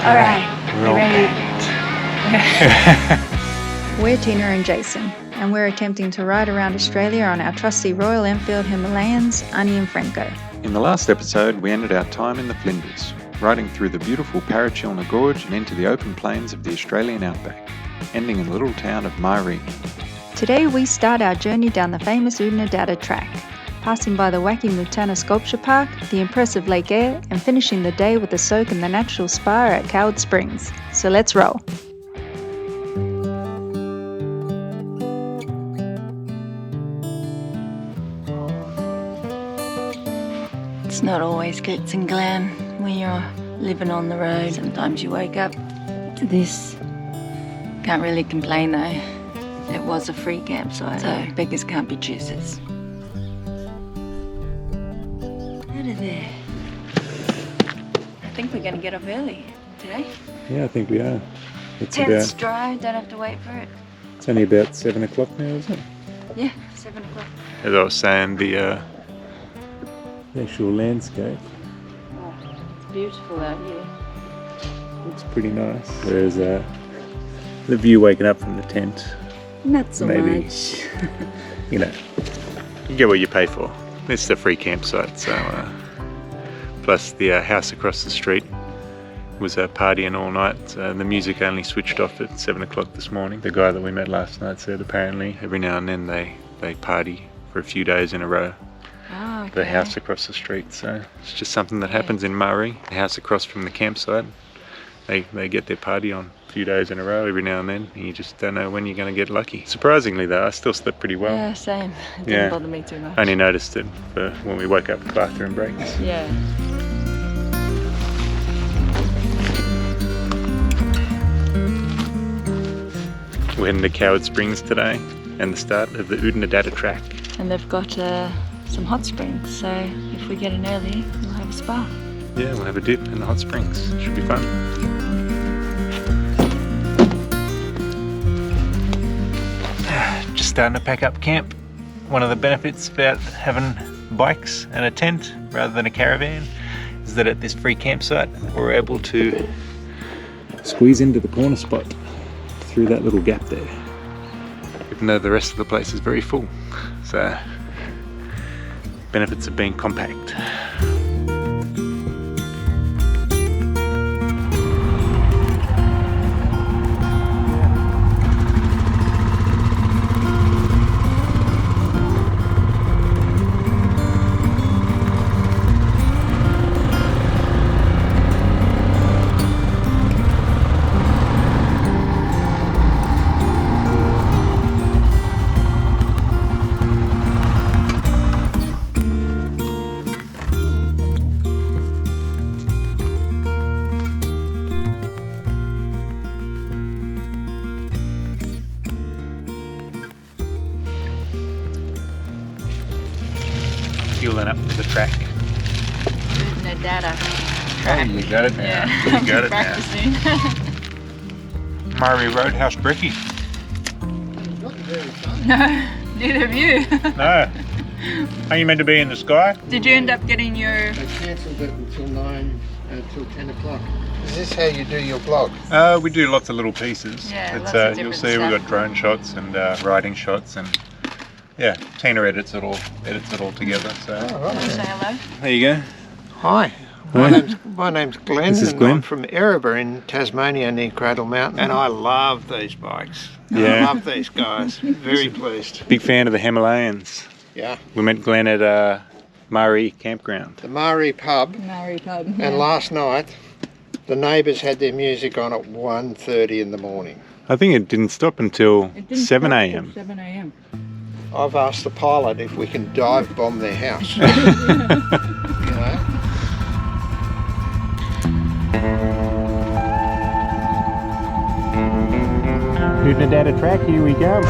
All right. We're all ready. packed. We're Tina and Jason, and we're attempting to ride around Australia on our trusty Royal Enfield Himalayans, Ani and Franco. In the last episode, we ended our time in the Flinders, riding through the beautiful Parachilna Gorge and into the open plains of the Australian Outback, ending in the little town of Marree. Today we start our journey down the famous Oodnadatta Track, passing by the wacky Mutana Sculpture Park, the impressive Lake Eyre, and finishing the day with a soak in the natural spa at Coward Springs. So let's roll. It's not always glitz and glam when you're living on the road. Sometimes you wake up to this. Can't really complain though. It was a free campsite, so beggars can't be choosers. Out of there. I think we're going to get up early today. Yeah, I think we are. Tent's dry, don't have to wait for it. It's only about 7 o'clock now, isn't it? Yeah, 7 o'clock. As I was saying, the actual landscape Oh, it's beautiful out here. looks pretty nice. Whereas the view waking up from the tent, Not so maybe. much. you know, you get what you pay for. It's a free campsite, so plus the house across the street was partying all night. So the music only switched off at 7 o'clock this morning. The guy that we met last night said apparently every now and then they party for a few days in a row. Oh, okay. The house across the street, so it's just something that happens in Marree. The house across from the campsite, they get their party on a few days in a row every now and then. You just don't know when you're going to get lucky. Surprisingly though, I still slept pretty well. Yeah, same. It didn't Yeah. bother me too much. Only noticed it when we woke up for bathroom breaks. Yeah. We're heading to Coward Springs today and the start of the Oodnadatta Track. And they've got some hot springs, so if we get in early, we'll have a spa. Yeah, we'll have a dip in the hot springs. Should be fun. Just starting to pack up camp. One of the benefits about having bikes and a tent rather than a caravan is that at this free campsite we're able to squeeze into the corner spot through that little gap there, even though the rest of the place is very full. So benefits of being compact. Fueling up to the track. Oodnadatta Oh, Track. you got it now. Yeah, You got it now. practicing. Marree Roadhouse Brekkie. No, neither of you. No. Are you meant to be in the sky? Did you end up getting your... They cancelled it until 10 o'clock. Is this how you do your blog? We do lots of little pieces. Yeah, It's, lots of you'll different see we've stuff. got drone shots and riding shots, and yeah, Tina edits it all together. So Say hello? there you go. Hi. My name's Glenn, This is and Glenn. I'm from Erebor in Tasmania near Cradle Mountain, and I love these bikes. Yeah. I love these guys. Very pleased. Big fan of the Himalayans. Yeah. We met Glenn at Marree campground. The Marree pub, Marree pub. and last night the neighbours had their music on at 1:30 in the morning. I think it didn't stop until 7 a.m. 7 a.m. I've asked the pilot if we can dive bomb their house. You know? Oodnadatta Track, here we go.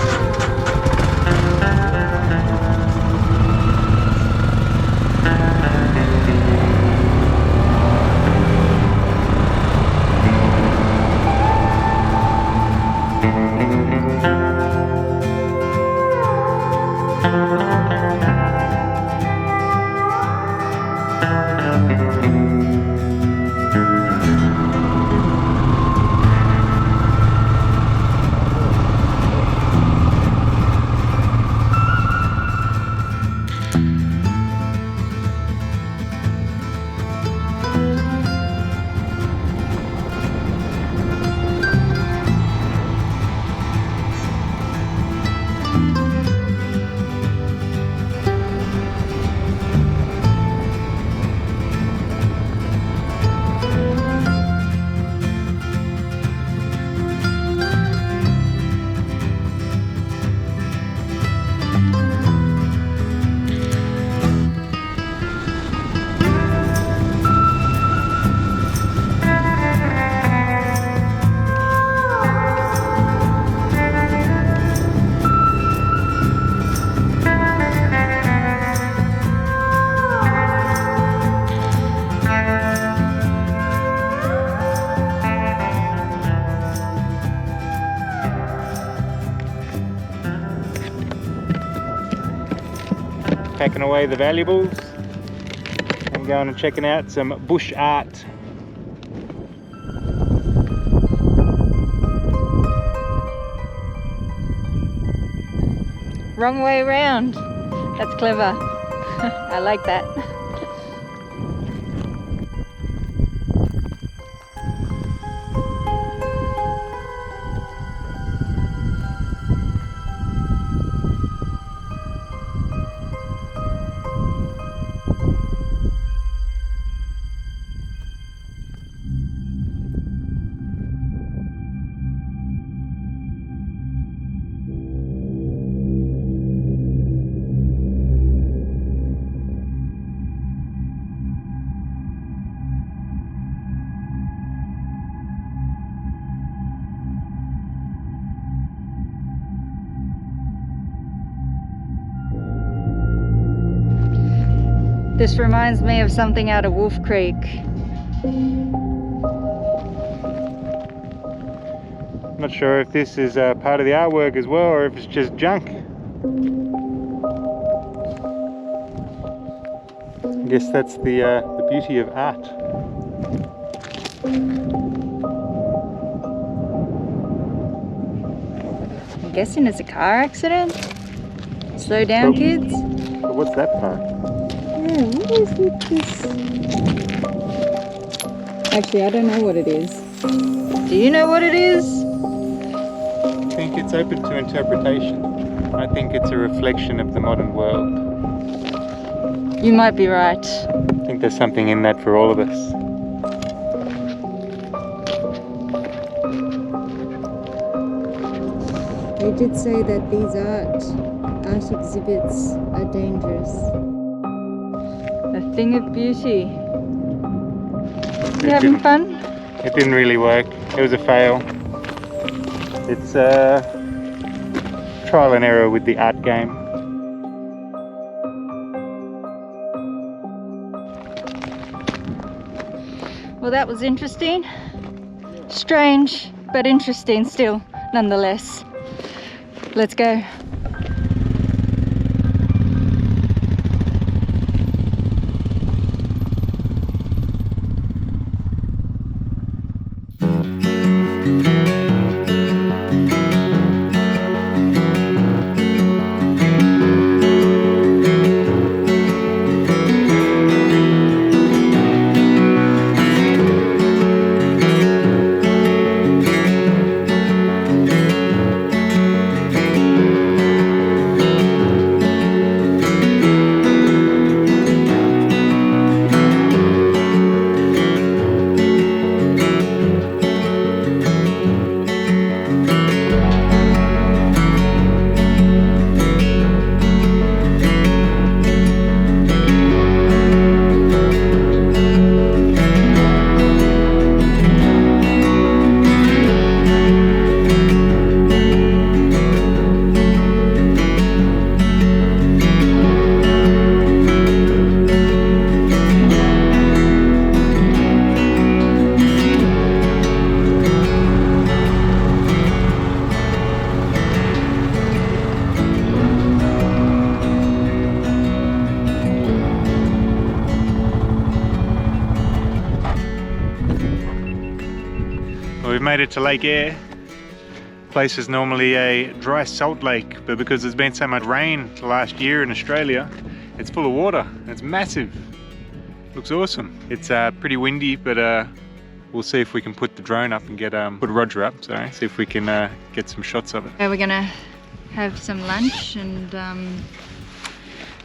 packing away the valuables and going and checking out some bush art. Wrong way around. That's clever. I like that. This reminds me of something out of Wolf Creek. Not sure if this is part of the artwork as well, or if it's just junk. I guess that's the beauty of art. I'm guessing it's a car accident. Slow down, kids. But what's that part? Yeah, what is with this? Actually, I don't know what it is. Do you know what it is? I think it's open to interpretation. I think it's a reflection of the modern world. You might be right. I think there's something in that for all of us. They did say that these art exhibits are dangerous. A thing of beauty. You having fun? It didn't really work. It was a fail. It's trial and error with the art game. Well, that was interesting. Strange, but interesting still, nonetheless. Let's go. We've made it to Lake Eyre. Place is normally a dry salt lake, but because there's been so much rain last year in Australia, it's full of water. It's massive. Looks awesome. It's pretty windy, but we'll see if we can put the drone up and get put Roger up. Sorry, see if we can get some shots of it. We're gonna have some lunch and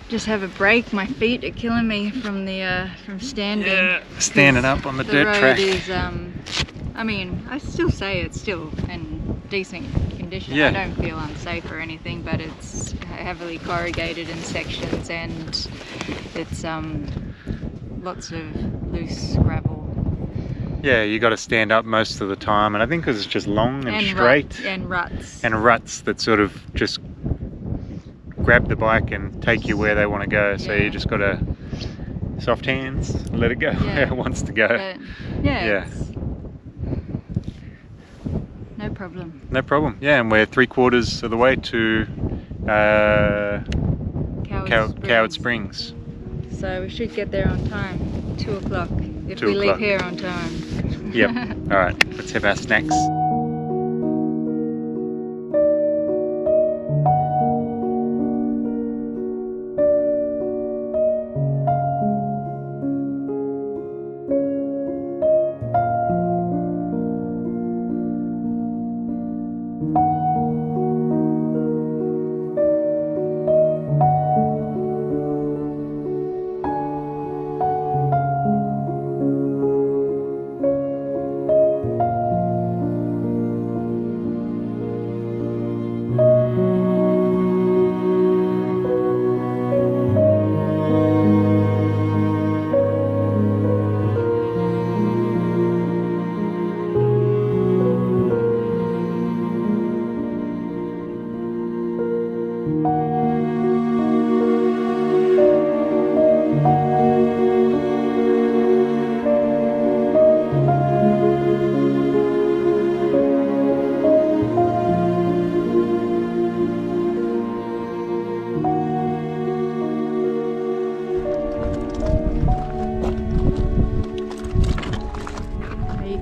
just have a break. My feet are killing me from the from standing. Yeah, standing up on the dirt track. Is, I mean, I still say it's still in decent condition. Yeah. I don't feel unsafe or anything, but it's heavily corrugated in sections and it's lots of loose gravel. Yeah, you got to stand up most of the time, and I think because it's just long and straight. And ruts. And ruts that sort of just grab the bike and take you where they want to go. So you just got to soft hands, let it go where it wants to go. But, yeah. No problem. No problem. Yeah, and we're 3/4 of the way to Coward Springs. So we should get there on time. 2 o'clock. If 2 we leave o'clock. here on time. Yep. Alright, let's have our snacks.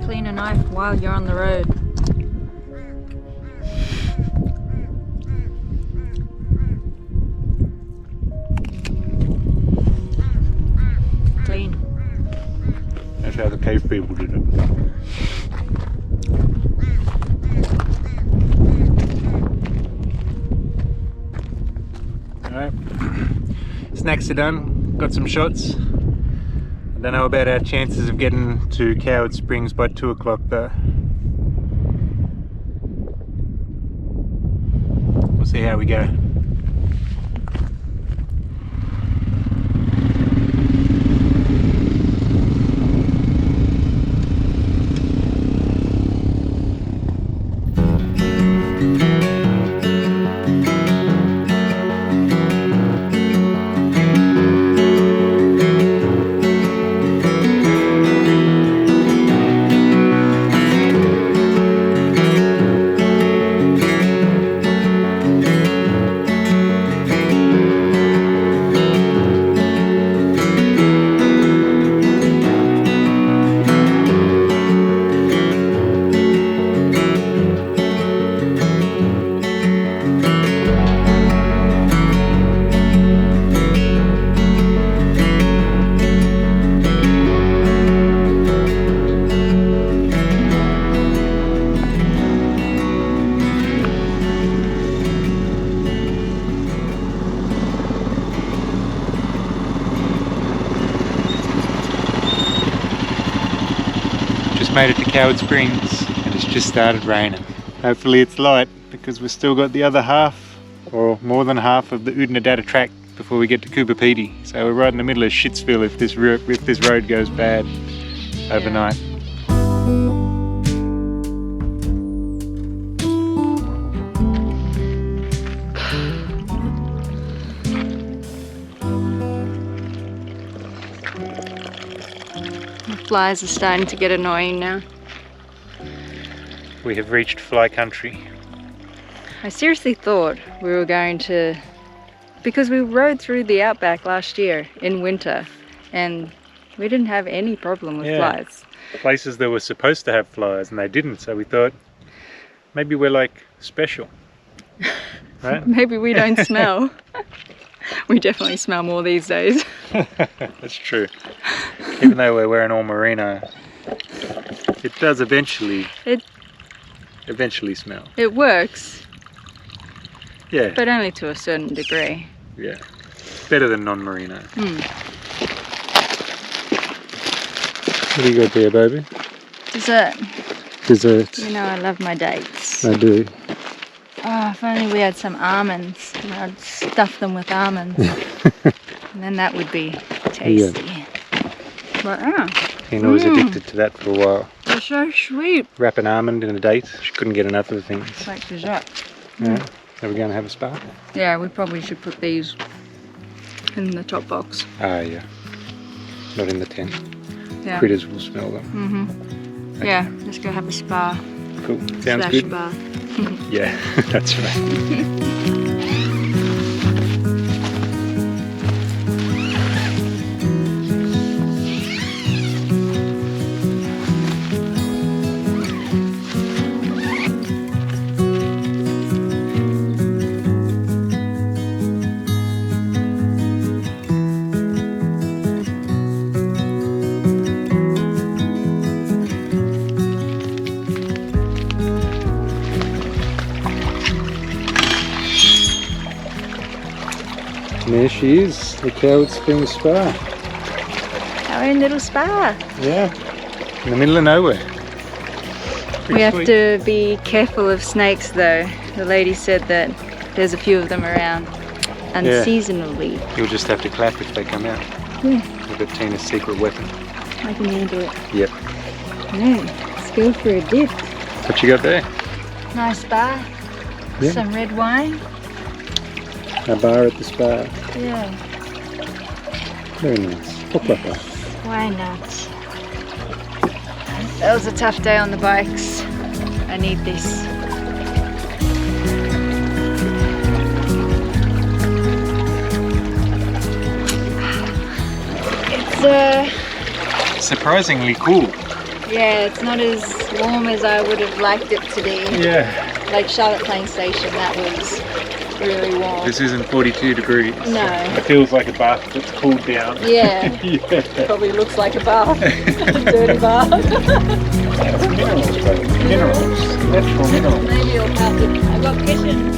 Clean a knife while you're on the road. Clean. That's how the cave people did it. Alright, snacks are done, got some shots. I don't know about our chances of getting to Coward Springs by 2 o'clock though. We'll see how we go. Made it to Coward Springs and it's just started raining. Hopefully it's light because we've still got the other half or more than half of the Oodnadatta Track before we get to Coopapedy. So we're right in the middle of Shitsville if this road goes bad overnight. Flies are starting to get annoying now. We have reached fly country. I seriously thought we were going to, because we rode through the outback last year in winter and we didn't have any problem with flies. Places that were supposed to have flies and they didn't, so we thought maybe we're like special, right? Maybe we don't smell. We definitely smell more these days. That's true. Even though we're wearing all merino, it does eventually smell. It works, Yeah. but only to a certain degree. Yeah. Better than non-merino. What do you got there, baby? Dessert. Dessert. You know I love my dates. I do. Oh, if only we had some almonds. I'd stuff them with almonds. And then that would be tasty. Yeah. But Tina was addicted to that for a while. they're so sweet. Wrap an almond in a date. She couldn't get enough of the things. It's like dessert. Yeah. Are we going to have a spa? Yeah, we probably should put these in the top box. Ah, yeah. Not in the tent. Yeah. Critters will smell them. Okay. Yeah, let's go have a spa. Cool. Sounds / good. bar. Yeah, that's right. There she is, the Coward Springs Spa. Our own little spa. Yeah, in the middle of nowhere. We have to be careful of snakes though. The lady said that there's a few of them around unseasonably. You'll just have to clap if they come out. Yeah. Look at Tina's secret weapon. I can handle it. Yep. No, let's go for a dip. What you got there? Nice bar. Yeah. Some red wine. A bar at the spa. Yeah. Very nice. Pourquoi pas? Why not? That was a tough day on the bikes. I need this. It's Surprisingly cool. yeah, it's not as warm as I would have liked it to be. Yeah. Like Charlotte Plain Station, that was really warm. This isn't 42 degrees. No. It feels like a bath that's cooled down. Yeah, Yeah. probably looks like a bath. Dirty bath. That's minerals, baby. Minerals. Natural minerals. Maybe it'll help it. I've got cushion.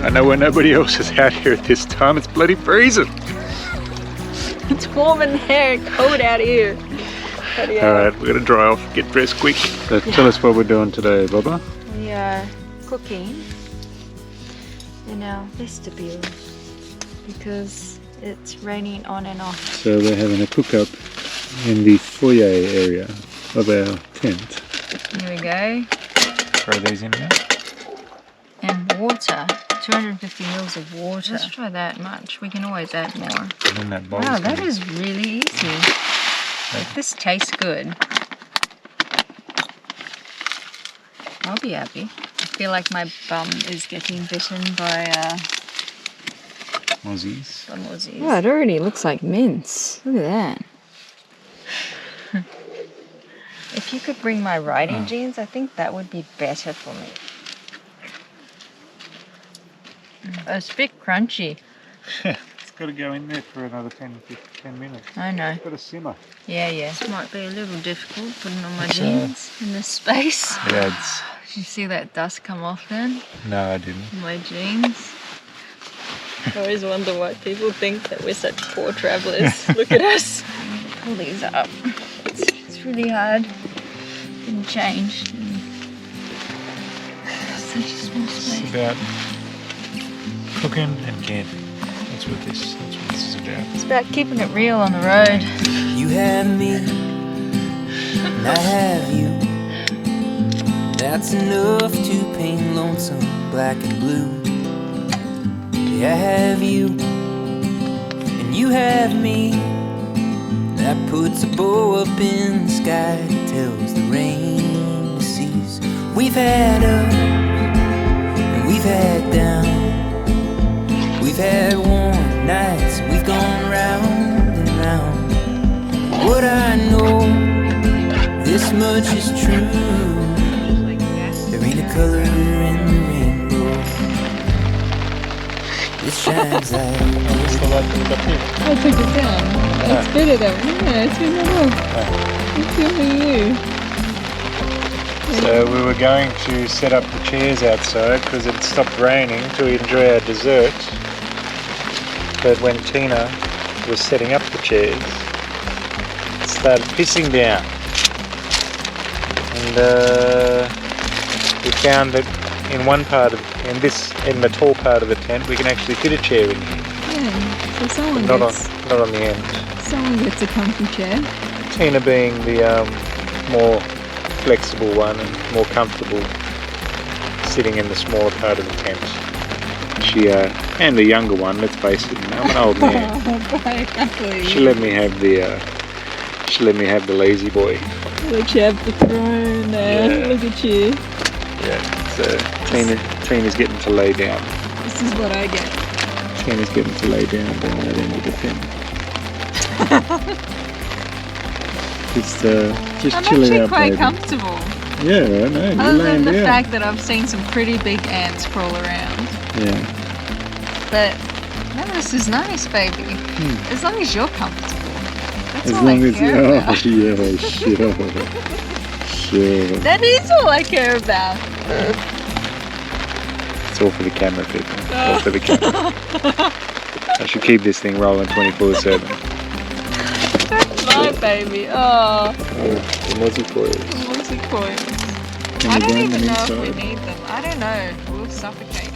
I know where nobody else is out here at this time. It's bloody freezing. It's warm in there and cold out here. Bloody hell. Alright, we're gonna dry off, get dressed quick. So tell us what we're doing today, Bubba. We are cooking in our vestibule because it's raining on and off. So we're having a cook-up in the foyer area of our tent. Here we go. Throw these in there. And water. 250 mils of water. Let's try that much. We can always add more. And then that bowl's Wow, gonna- that is really easy. If this tastes good, I'll be happy. I feel like my bum is getting bitten by Aussies. Aussies. Oh, it already looks like mince. Look at that. If you could bring my riding jeans, I think that would be better for me. It's a bit crunchy. It's got to go in there for another 10 minutes. I know. It's got to simmer. Yeah. This might be a little difficult putting on my jeans in this space. Yeah, it's... Did you see that dust come off then? No, I didn't. My jeans. I always wonder why people think that we're such poor travellers. Look at us. Pull these up. It's really hard. Didn't change. Such a small It's space. about cooking and camping. That's what this is about. It's about keeping it real on the road. You have me, and I have you. That's enough to paint lonesome black and blue. Yeah, I have you, and you have me. That puts a bow up in the sky that tells the rain to cease. We've had up, and we've had down. We've had warm nights, we've gone round and round. What I know, this much is true. There ain't a color in the rainbow that shines like I took it down. It's better though. Yeah, it's been enough. It's good for you. So we were going to set up the chairs outside because it stopped raining to enjoy our dessert. But when Tina was setting up the chairs, it started pissing down. And we found that in the tall part of the tent, we can actually fit a chair in here. Yeah, so someone Not gets on the end. a comfy chair. Tina being the more flexible one and more comfortable sitting in the smaller part of the tent. She and the younger one, let's face it, I'm an old man. She let me have the lazy boy. Let you have the throne there. Yeah. Look at you. Yeah. So Tina's getting to lay down. This is what I get. Tina's getting to lay down that end of the tent. Just I'm chilling actually out, quite baby. comfortable. Yeah, I know. You're Other than laying the down. fact that I've seen some pretty big ants crawl around. Yeah. But no, this is nice, baby. As long as you're comfortable. That's As all long I as care you about. yeah, sure. Sure. That is all I care about. It's all for the camera, people. All for the camera. I should keep this thing rolling 24/7. My baby. Oh, The mozzie coils. multi coins. Can I we don't burn even them know if inside? we need them. I don't know. We'll suffocate.